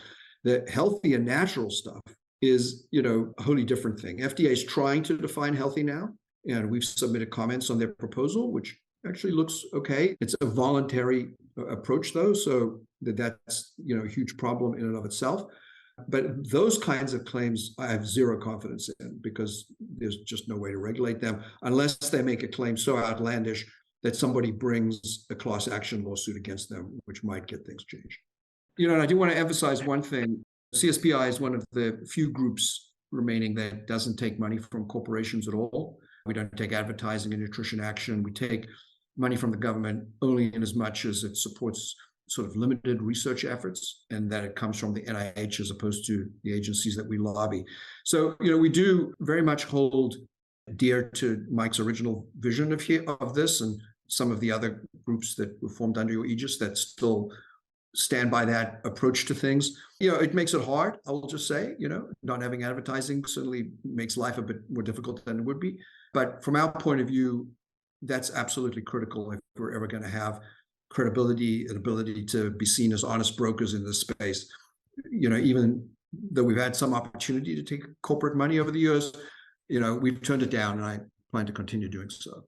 The healthy and natural stuff is, a wholly different thing. FDA is trying to define healthy now, and we've submitted comments on their proposal, which actually looks okay. It's a voluntary approach, though, so that's a huge problem in and of itself. But those kinds of claims I have zero confidence in, because there's just no way to regulate them unless they make a claim so outlandish that somebody brings a class action lawsuit against them, which might get things changed. And I do want to emphasize one thing. CSPI is one of the few groups remaining that doesn't take money from corporations at all. We don't take advertising and nutrition action. We take money from the government only in as much as it supports sort of limited research efforts, and that it comes from the NIH as opposed to the agencies that we lobby. So, we do very much hold dear to Mike's original vision of this, and some of the other groups that were formed under your aegis that still stand by that approach to things. It makes it hard, I will just say, not having advertising certainly makes life a bit more difficult than it would be. But from our point of view, that's absolutely critical if we're ever going to have credibility and ability to be seen as honest brokers in this space. Even though we've had some opportunity to take corporate money over the years, we've turned it down, and I plan to continue doing so.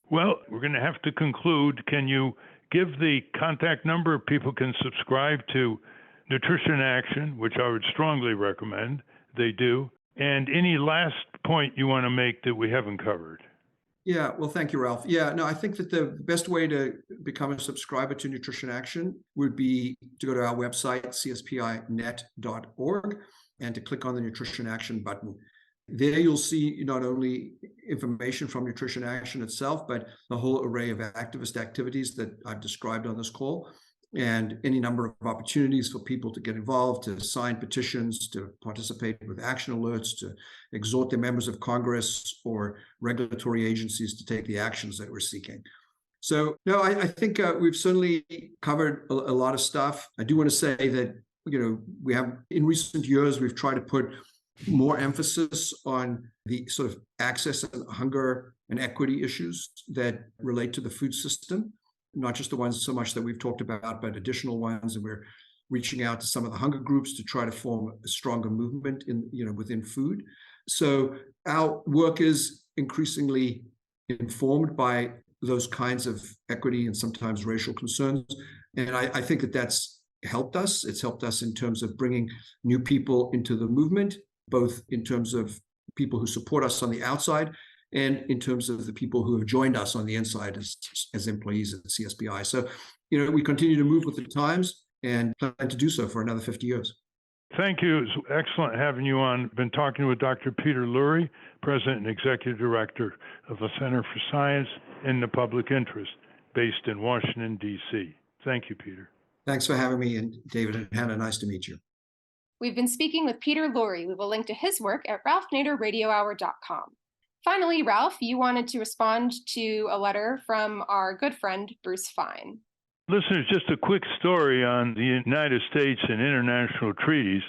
Well, we're going to have to conclude. Can you give the contact number people can subscribe to Nutrition Action, which I would strongly recommend they do, and any last point you want to make that we haven't covered? Yeah, well, thank you, Ralph. Yeah, no, I think that the best way to become a subscriber to Nutrition Action would be to go to our website, cspinet.org, and to click on the Nutrition Action button. There you'll see not only information from Nutrition Action itself, but the whole array of activist activities that I've described on this call, and any number of opportunities for people to get involved, to sign petitions, to participate with action alerts, to exhort their members of Congress or regulatory agencies to take the actions that we're seeking. So, no, I think we've certainly covered a lot of stuff. I do want to say that, we have, in recent years, we've tried to put more emphasis on the sort of access and hunger and equity issues that relate to the food system, not just the ones so much that we've talked about, but additional ones. And we're reaching out to some of the hunger groups to try to form a stronger movement within food. So our work is increasingly informed by those kinds of equity and sometimes racial concerns. And I think that that's helped us. It's helped us in terms of bringing new people into the movement, both in terms of people who support us on the outside and in terms of the people who have joined us on the inside as employees at CSPI. So, we continue to move with the times and plan to do so for another 50 years. Thank you. It's excellent having you on. Been talking with Dr. Peter Lurie, President and Executive Director of the Center for Science in the Public Interest, based in Washington, D.C. Thank you, Peter. Thanks for having me, and David and Hannah, nice to meet you. We've been speaking with Peter Lurie. We will link to his work at ralphnaderradiohour.com. Finally, Ralph, you wanted to respond to a letter from our good friend, Bruce Fine. Listeners, just a quick story on the United States and international treaties.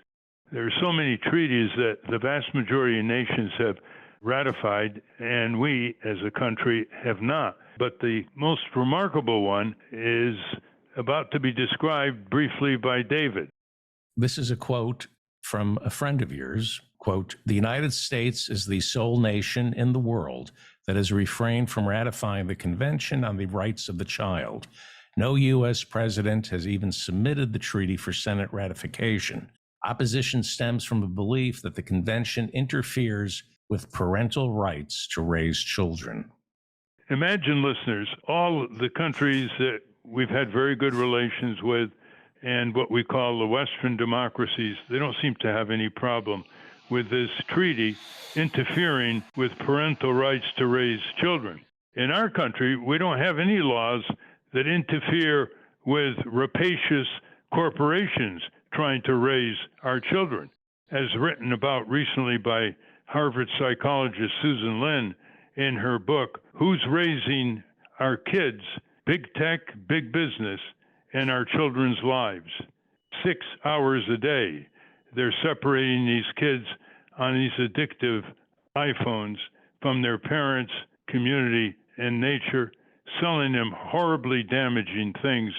There are so many treaties that the vast majority of nations have ratified, and we as a country have not. But the most remarkable one is about to be described briefly by David. This is a quote from a friend of yours. Quote, "The United States is the sole nation in the world that has refrained from ratifying the Convention on the Rights of the Child. No U.S. president has even submitted the treaty for Senate ratification. Opposition stems from a belief that the convention interferes with parental rights to raise children." Imagine, listeners, all the countries that we've had very good relations with and what we call the Western democracies, they don't seem to have any problem with this treaty interfering with parental rights to raise children. In our country, we don't have any laws that interfere with rapacious corporations trying to raise our children. As written about recently by Harvard psychologist Susan Lin in her book, Who's Raising Our Kids? Big Tech, Big Business, and Our Children's Lives. 6 hours a day, they're separating these kids on these addictive iPhones from their parents, community, and nature, selling them horribly damaging things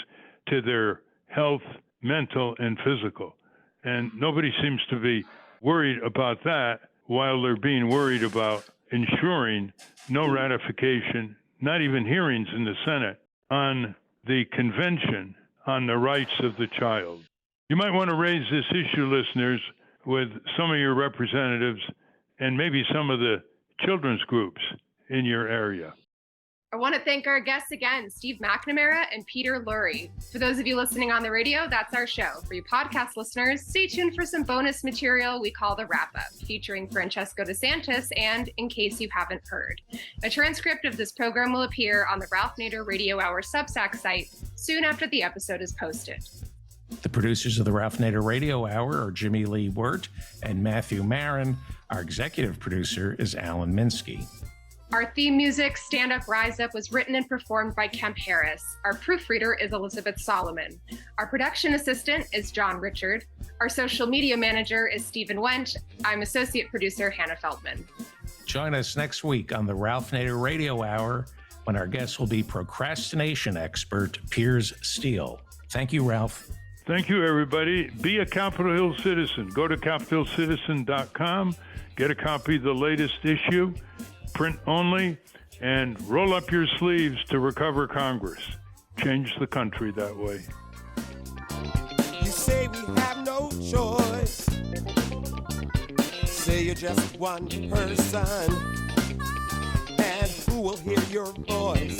to their health, mental and physical. And nobody seems to be worried about that while they're being worried about ensuring no ratification, not even hearings in the Senate, on the Convention on the Rights of the Child. You might want to raise this issue, listeners, with some of your representatives and maybe some of the children's groups in your area. I want to thank our guests again, Steve McNamara and Peter Lurie. For those of you listening on the radio, that's our show. For you podcast listeners, stay tuned for some bonus material we call the Wrap-Up, featuring Francesco DeSantis and In Case You Haven't Heard. A transcript of this program will appear on the Ralph Nader Radio Hour Substack site soon after the episode is posted. The producers of the Ralph Nader Radio Hour are Jimmy Lee Wirt and Matthew Marin. Our executive producer is Alan Minsky. Our theme music, Stand Up, Rise Up, was written and performed by Kemp Harris. Our proofreader is Elizabeth Solomon. Our production assistant is John Richard. Our social media manager is Stephen Wendt. I'm associate producer Hannah Feldman. Join us next week on the Ralph Nader Radio Hour when our guest will be procrastination expert Piers Steele. Thank you, Ralph. Thank you, everybody. Be a Capitol Hill citizen. Go to capitolcitizen.com, get a copy of the latest issue, print only, and roll up your sleeves to recover Congress. Change the country that way. You say we have no choice. Say you're just one person, and who will hear your voice?